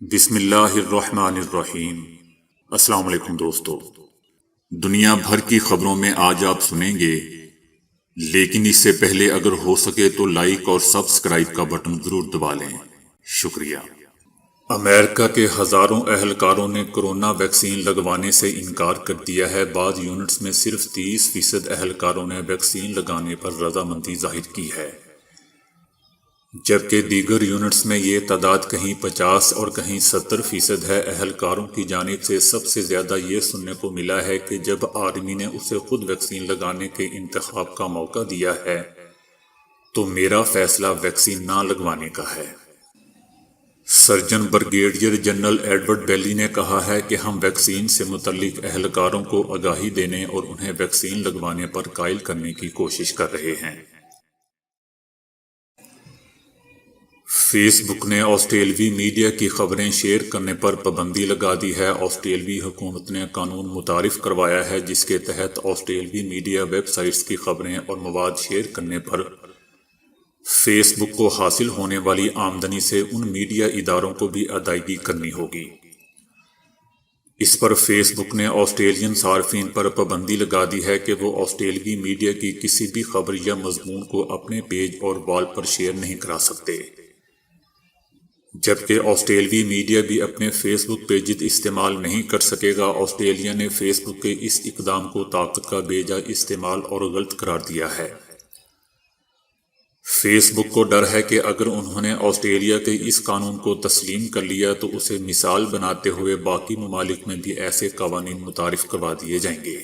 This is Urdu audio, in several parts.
بسم اللہ الرحمن الرحیم۔ السلام علیکم دوستو، دنیا بھر کی خبروں میں آج آپ سنیں گے، لیکن اس سے پہلے اگر ہو سکے تو لائک اور سبسکرائب کا بٹن ضرور دبا لیں۔ شکریہ۔ امریکہ کے ہزاروں اہلکاروں نے کرونا ویکسین لگوانے سے انکار کر دیا ہے۔ بعض یونٹس میں صرف 30% اہلکاروں نے ویکسین لگانے پر رضامندی ظاہر کی ہے، جبکہ دیگر یونٹس میں یہ تعداد کہیں 50 اور کہیں 70% ہے۔ اہلکاروں کی جانب سے سب سے زیادہ یہ سننے کو ملا ہے کہ جب آرمی نے اسے خود ویکسین لگانے کے انتخاب کا موقع دیا ہے تو میرا فیصلہ ویکسین نہ لگوانے کا ہے۔ سرجن بریگیڈیئر جنرل ایڈورڈ بیلی نے کہا ہے کہ ہم ویکسین سے متعلق اہلکاروں کو آگاہی دینے اور انہیں ویکسین لگوانے پر قائل کرنے کی کوشش کر رہے ہیں۔ فیس بک نے آسٹریلوی میڈیا کی خبریں شیئر کرنے پر پابندی لگا دی ہے۔ آسٹریلوی حکومت نے قانون متعارف کروایا ہے جس کے تحت آسٹریلوی میڈیا ویب سائٹس کی خبریں اور مواد شیئر کرنے پر فیس بک کو حاصل ہونے والی آمدنی سے ان میڈیا اداروں کو بھی ادائیگی کرنی ہوگی۔ اس پر فیس بک نے آسٹریلین صارفین پر پابندی لگا دی ہے کہ وہ آسٹریلوی میڈیا کی کسی بھی خبر یا مضمون کو اپنے پیج اور وال پر شیئر نہیں کرا سکتے، جبکہ آسٹریلوی میڈیا بھی اپنے فیس بک پیجز استعمال نہیں کر سکے گا۔ آسٹریلیا نے فیس بک کے اس اقدام کو طاقت کا بے جا استعمال اور غلط قرار دیا ہے۔ فیس بک کو ڈر ہے کہ اگر انہوں نے آسٹریلیا کے اس قانون کو تسلیم کر لیا تو اسے مثال بناتے ہوئے باقی ممالک میں بھی ایسے قوانین متعارف کروا دیے جائیں گے۔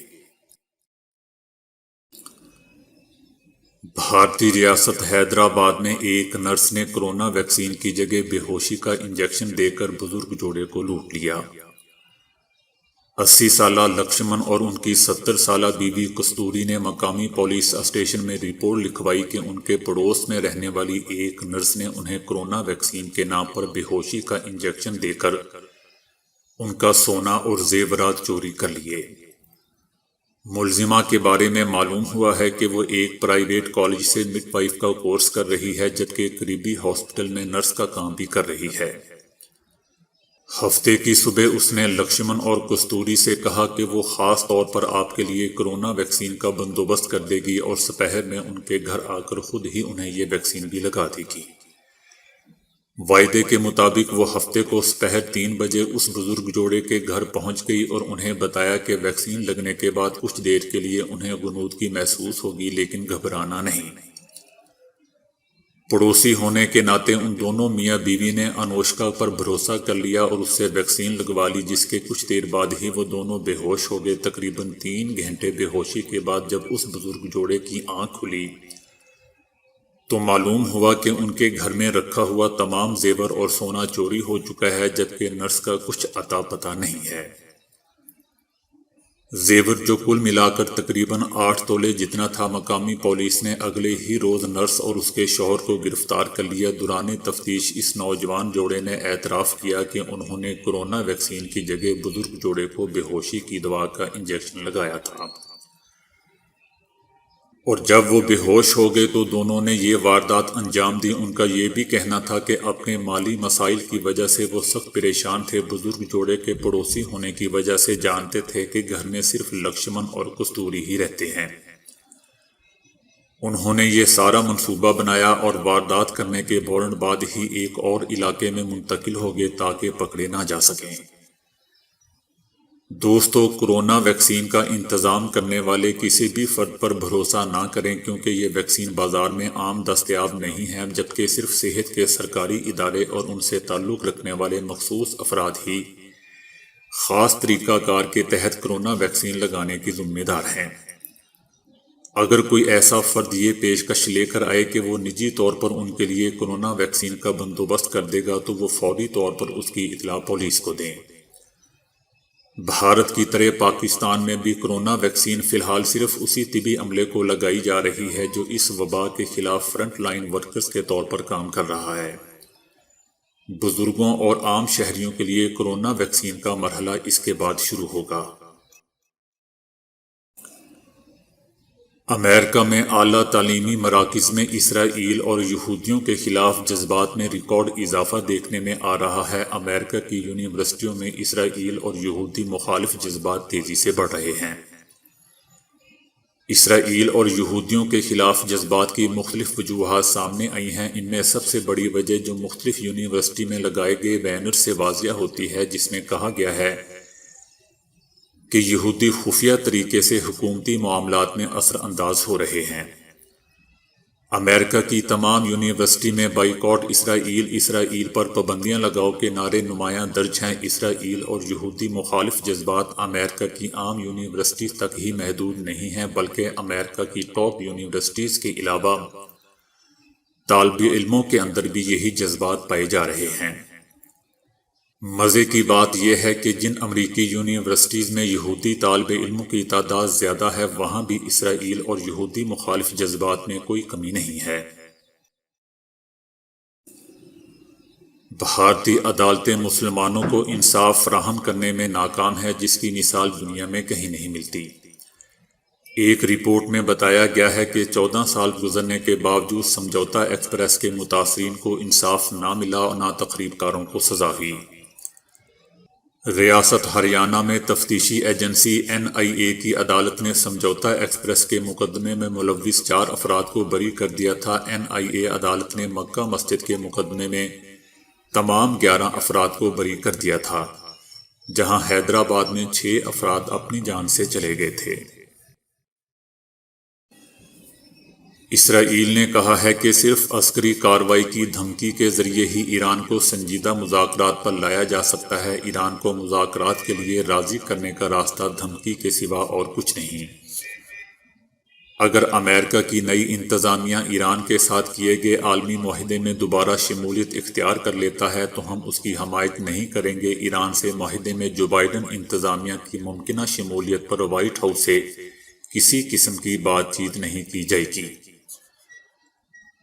بھارتی ریاست حیدرآباد میں ایک نرس نے کرونا ویکسین کی جگہ بے ہوشی کا انجیکشن دے کر بزرگ جوڑے کو لوٹ لیا۔ 80 سالہ لکشمن اور ان کی 70 سالہ بیوی کستوری نے مقامی پولیس اسٹیشن میں رپورٹ لکھوائی کہ ان کے پڑوس میں رہنے والی ایک نرس نے انہیں کرونا ویکسین کے نام پر بے ہوشی کا انجیکشن دے کر ان کا سونا اور زیورات چوری کر لیے۔ ملزمہ کے بارے میں معلوم ہوا ہے کہ وہ ایک پرائیویٹ کالج سے مڈ وائف کا کورس کر رہی ہے، جبکہ قریبی ہاسپٹل میں نرس کا کام بھی کر رہی ہے۔ ہفتے کی صبح اس نے لکشمن اور کستوری سے کہا کہ وہ خاص طور پر آپ کے لیے کرونا ویکسین کا بندوبست کر دے گی اور سپہر میں ان کے گھر آ کر خود ہی انہیں یہ ویکسین بھی لگا دے گی۔ وعدے کے مطابق وہ ہفتے کو سپہر 3 بجے اس بزرگ جوڑے کے گھر پہنچ گئی اور انہیں بتایا کہ ویکسین لگنے کے بعد کچھ دیر کے لیے انہیں غنودگی محسوس ہوگی، لیکن گھبرانا نہیں۔ پڑوسی ہونے کے ناطے ان دونوں میاں بیوی نے انوشکا پر بھروسہ کر لیا اور اس سے ویکسین لگوا لی، جس کے کچھ دیر بعد ہی وہ دونوں بے ہوش ہو گئے۔ تقریباً 3 گھنٹے بے ہوشی کے بعد جب اس بزرگ جوڑے کی آنکھ کھلی تو معلوم ہوا کہ ان کے گھر میں رکھا ہوا تمام زیور اور سونا چوری ہو چکا ہے، جبکہ نرس کا کچھ اتا پتہ نہیں ہے۔ زیور جو کل ملا کر تقریباً 8 تولے جتنا تھا۔ مقامی پولیس نے اگلے ہی روز نرس اور اس کے شوہر کو گرفتار کر لیا۔ دوران تفتیش اس نوجوان جوڑے نے اعتراف کیا کہ انہوں نے کرونا ویکسین کی جگہ بزرگ جوڑے کو بے ہوشی کی دوا کا انجیکشن لگایا تھا، اور جب وہ بے ہوش ہو گئے تو دونوں نے یہ واردات انجام دی۔ ان کا یہ بھی کہنا تھا کہ اپنے مالی مسائل کی وجہ سے وہ سخت پریشان تھے۔ بزرگ جوڑے کے پڑوسی ہونے کی وجہ سے جانتے تھے کہ گھر میں صرف لکشمن اور کستوری ہی رہتے ہیں۔ انہوں نے یہ سارا منصوبہ بنایا اور واردات کرنے کے فوراً بعد ہی ایک اور علاقے میں منتقل ہو گئے تاکہ پکڑے نہ جا سکیں۔ دوستو، کرونا ویکسین کا انتظام کرنے والے کسی بھی فرد پر بھروسہ نہ کریں، کیونکہ یہ ویکسین بازار میں عام دستیاب نہیں ہے، جبکہ صرف صحت کے سرکاری ادارے اور ان سے تعلق رکھنے والے مخصوص افراد ہی خاص طریقہ کار کے تحت کرونا ویکسین لگانے کی ذمہ دار ہیں۔ اگر کوئی ایسا فرد یہ پیشکش لے کر آئے کہ وہ نجی طور پر ان کے لیے کرونا ویکسین کا بندوبست کر دے گا تو وہ فوری طور پر اس کی اطلاع پولیس کو دیں۔ بھارت کی طرح پاکستان میں بھی کرونا ویکسین فی الحال صرف اسی طبی عملے کو لگائی جا رہی ہے جو اس وبا کے خلاف فرنٹ لائن ورکرز کے طور پر کام کر رہا ہے۔ بزرگوں اور عام شہریوں کے لیے کرونا ویکسین کا مرحلہ اس کے بعد شروع ہوگا۔ امریکہ میں اعلیٰ تعلیمی مراکز میں اسرائیل اور یہودیوں کے خلاف جذبات میں ریکارڈ اضافہ دیکھنے میں آ رہا ہے۔ امریکہ کی یونیورسٹیوں میں اسرائیل اور یہودی مخالف جذبات تیزی سے بڑھ رہے ہیں۔ اسرائیل اور یہودیوں کے خلاف جذبات کی مختلف وجوہات سامنے آئی ہیں۔ ان میں سب سے بڑی وجہ جو مختلف یونیورسٹی میں لگائے گئے بینر سے واضح ہوتی ہے، جس میں کہا گیا ہے کہ یہودی خفیہ طریقے سے حکومتی معاملات میں اثر انداز ہو رہے ہیں۔ امریکہ کی تمام یونیورسٹی میں بائیکاٹ اسرائیل، اسرائیل پر پابندیاں لگاؤ کے نعرے نمایاں درج ہیں۔ اسرائیل اور یہودی مخالف جذبات امریکہ کی عام یونیورسٹی تک ہی محدود نہیں ہیں، بلکہ امریکہ کی ٹاپ یونیورسٹیز کے علاوہ طالب علموں کے اندر بھی یہی جذبات پائے جا رہے ہیں۔ مزے کی بات یہ ہے کہ جن امریکی یونیورسٹیز میں یہودی طالب علموں کی تعداد زیادہ ہے، وہاں بھی اسرائیل اور یہودی مخالف جذبات میں کوئی کمی نہیں ہے۔ بھارتی عدالتیں مسلمانوں کو انصاف فراہم کرنے میں ناکام ہیں، جس کی مثال دنیا میں کہیں نہیں ملتی۔ ایک رپورٹ میں بتایا گیا ہے کہ 14 سال گزرنے کے باوجود سمجھوتہ ایکسپریس کے متاثرین کو انصاف نہ ملا اور نہ تخریب کاروں کو سزا ہوئی۔ ریاست ہریانہ میں تفتیشی ایجنسی NIA کی عدالت نے سمجھوتہ ایکسپریس کے مقدمے میں ملوث 4 افراد کو بری کر دیا تھا۔ NIA عدالت نے مکہ مسجد کے مقدمے میں تمام 11 افراد کو بری کر دیا تھا، جہاں حیدرآباد میں 6 افراد اپنی جان سے چلے گئے تھے۔ اسرائیل نے کہا ہے کہ صرف عسکری کارروائی کی دھمکی کے ذریعے ہی ایران کو سنجیدہ مذاکرات پر لایا جا سکتا ہے۔ ایران کو مذاکرات کے لیے راضی کرنے کا راستہ دھمکی کے سوا اور کچھ نہیں۔ اگر امریکہ کی نئی انتظامیہ ایران کے ساتھ کیے گئے عالمی معاہدے میں دوبارہ شمولیت اختیار کر لیتا ہے تو ہم اس کی حمایت نہیں کریں گے۔ ایران سے معاہدے میں جو بائیڈن انتظامیہ کی ممکنہ شمولیت پر وائٹ ہاؤس سے کسی قسم کی بات چیت نہیں کی جائے گی۔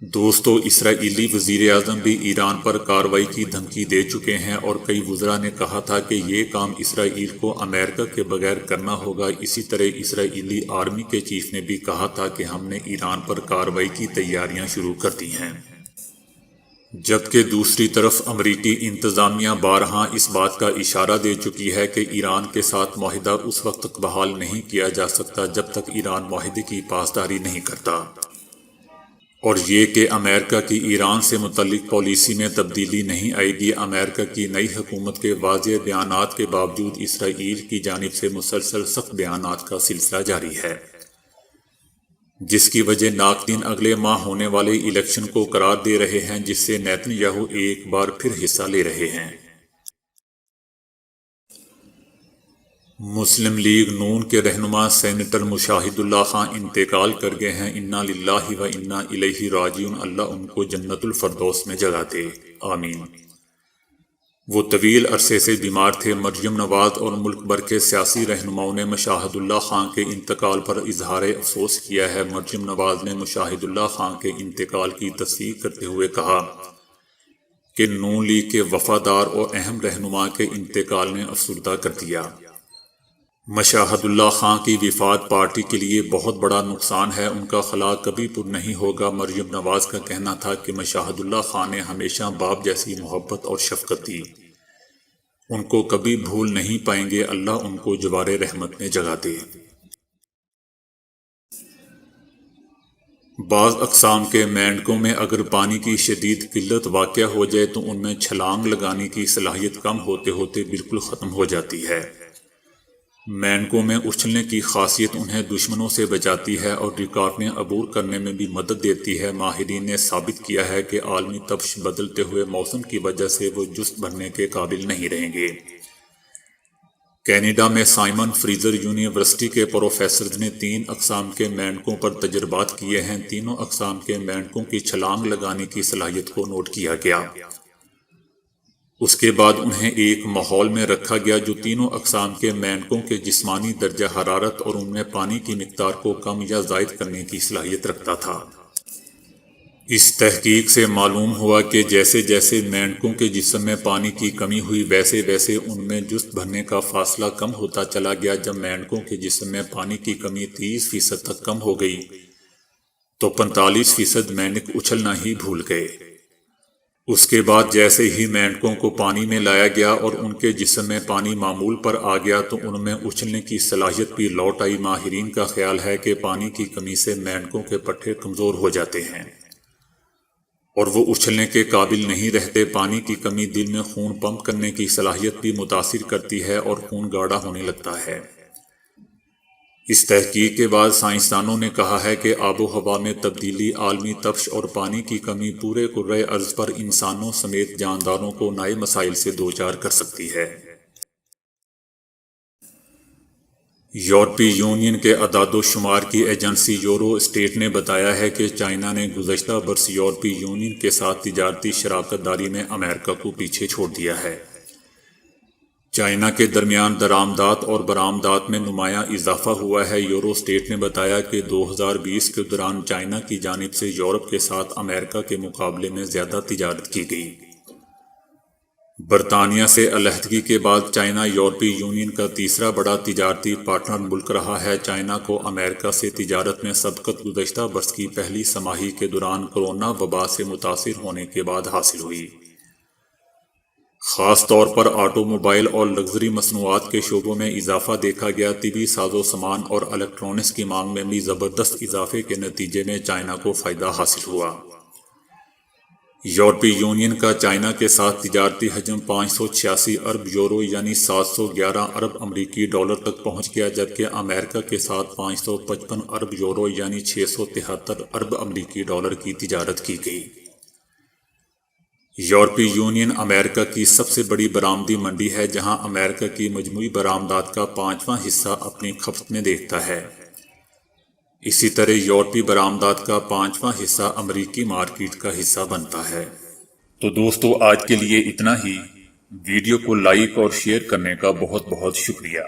دوستو، اسرائیلی وزیراعظم بھی ایران پر کارروائی کی دھمکی دے چکے ہیں اور کئی وزراء نے کہا تھا کہ یہ کام اسرائیل کو امریکہ کے بغیر کرنا ہوگا۔ اسی طرح اسرائیلی آرمی کے چیف نے بھی کہا تھا کہ ہم نے ایران پر کارروائی کی تیاریاں شروع کر دی ہیں۔ جبکہ دوسری طرف امریکی انتظامیہ بارہا اس بات کا اشارہ دے چکی ہے کہ ایران کے ساتھ معاہدہ اس وقت تک بحال نہیں کیا جا سکتا جب تک ایران معاہدے کی پاسداری نہیں کرتا۔ اور یہ کہ امریکہ کی ایران سے متعلق پالیسی میں تبدیلی نہیں آئے گی۔ امریکہ کی نئی حکومت کے واضح بیانات کے باوجود اسرائیل کی جانب سے مسلسل سخت بیانات کا سلسلہ جاری ہے، جس کی وجہ ناقدین اگلے ماہ ہونے والے الیکشن کو قرار دے رہے ہیں، جس سے نیتن یاہو ایک بار پھر حصہ لے رہے ہیں۔ مسلم لیگ نون کے رہنما سینیٹر مشاہد اللہ خان انتقال کر گئے ہیں۔ انا للہ و انا الیہ راجعون۔ اللہ ان کو جنت الفردوس میں جگہ دے، آمین۔ وہ طویل عرصے سے بیمار تھے۔ مریم نواز اور ملک بھر کے سیاسی رہنماؤں نے مشاہد اللہ خان کے انتقال پر اظہار افسوس کیا ہے۔ مریم نواز نے مشاہد اللہ خان کے انتقال کی تصدیق کرتے ہوئے کہا کہ نون لیگ کے وفادار اور اہم رہنما کے انتقال نے افسردہ کر دیا۔ مشاہد اللہ خان کی وفات پارٹی کے لیے بہت بڑا نقصان ہے، ان کا خلا کبھی پر نہیں ہوگا۔ مریم نواز کا کہنا تھا کہ مشاہد اللہ خان نے ہمیشہ باپ جیسی محبت اور شفقت دی، ان کو کبھی بھول نہیں پائیں گے۔ اللہ ان کو جوار رحمت میں جگہ دے۔ بعض اقسام کے مینڈکوں میں اگر پانی کی شدید قلت واقع ہو جائے تو ان میں چھلانگ لگانے کی صلاحیت کم ہوتے ہوتے بالکل ختم ہو جاتی ہے۔ مینڈکوں میں اچھلنے کی خاصیت انہیں دشمنوں سے بچاتی ہے اور رکاوٹیں عبور کرنے میں بھی مدد دیتی ہے۔ ماہرین نے ثابت کیا ہے کہ عالمی تپش بدلتے ہوئے موسم کی وجہ سے وہ جست بھرنے کے قابل نہیں رہیں گے۔ کینیڈا میں سائمن فریزر یونیورسٹی کے پروفیسرز نے 3 اقسام کے مینڈکوں پر تجربات کیے ہیں۔ تینوں اقسام کے مینڈکوں کی چھلانگ لگانے کی صلاحیت کو نوٹ کیا گیا۔ اس کے بعد انہیں ایک ماحول میں رکھا گیا جو تینوں اقسام کے مینڈکوں کے جسمانی درجہ حرارت اور ان میں پانی کی مقدار کو کم یا زائد کرنے کی صلاحیت رکھتا تھا۔ اس تحقیق سے معلوم ہوا کہ جیسے جیسے مینڈکوں کے جسم میں پانی کی کمی ہوئی ویسے ویسے ان میں جست بھرنے کا فاصلہ کم ہوتا چلا گیا۔ جب مینڈکوں کے جسم میں پانی کی کمی 30% تک کم ہو گئی تو 45% مینڈک اچھلنا ہی بھول گئے۔ اس کے بعد جیسے ہی مینڈکوں کو پانی میں لایا گیا اور ان کے جسم میں پانی معمول پر آ گیا تو ان میں اچھلنے کی صلاحیت بھی لوٹ آئی۔ ماہرین کا خیال ہے کہ پانی کی کمی سے مینڈکوں کے پٹھے کمزور ہو جاتے ہیں اور وہ اچھلنے کے قابل نہیں رہتے۔ پانی کی کمی دل میں خون پمپ کرنے کی صلاحیت بھی متاثر کرتی ہے اور خون گاڑھا ہونے لگتا ہے۔ اس تحقیق کے بعد سائنسدانوں نے کہا ہے کہ آب و ہوا میں تبدیلی، عالمی تپش اور پانی کی کمی پورے کرۂ ارض پر انسانوں سمیت جانداروں کو نئے مسائل سے دوچار کر سکتی ہے۔ یورپی یونین کے اعداد و شمار کی ایجنسی یورو اسٹیٹ نے بتایا ہے کہ چائنا نے گزشتہ برس یورپی یونین کے ساتھ تجارتی شراکت داری میں امریکہ کو پیچھے چھوڑ دیا ہے۔ چائنا کے درمیان درآمدات اور برآمدات میں نمایاں اضافہ ہوا ہے۔ یورو اسٹیٹ نے بتایا کہ 2020 کے دوران چائنا کی جانب سے یورپ کے ساتھ امریکہ کے مقابلے میں زیادہ تجارت کی گئی۔ برطانیہ سے علیحدگی کے بعد چائنا یورپی یونین کا تیسرا بڑا تجارتی پارٹنر ملک رہا ہے۔ چائنا کو امریکہ سے تجارت میں سبقت گزشتہ برس کی پہلی سماہی کے دوران کورونا وبا سے متاثر ہونے کے بعد حاصل ہوئی۔ خاص طور پر آٹو موبائل اور لگژری مصنوعات کے شعبوں میں اضافہ دیکھا گیا۔ طبی ساز و سامان اور الیکٹرانکس کی مانگ میں بھی زبردست اضافے کے نتیجے میں چائنا کو فائدہ حاصل ہوا۔ یورپی یونین کا چائنا کے ساتھ تجارتی حجم 586 ارب یورو یعنی 711 ارب امریکی ڈالر تک پہنچ گیا، جبکہ امریکہ کے ساتھ 555 ارب یورو یعنی 673 ارب امریکی ڈالر کی تجارت کی گئی۔ یورپی یونین امریکہ کی سب سے بڑی برآمدی منڈی ہے، جہاں امریکہ کی مجموعی برآمدات کا 5واں حصہ اپنی کھپت میں دیکھتا ہے۔ اسی طرح یورپی برآمدات کا 5واں حصہ امریکی مارکیٹ کا حصہ بنتا ہے۔ تو دوستو آج کے لیے اتنا ہی۔ ویڈیو کو لائک اور شیئر کرنے کا بہت بہت شکریہ۔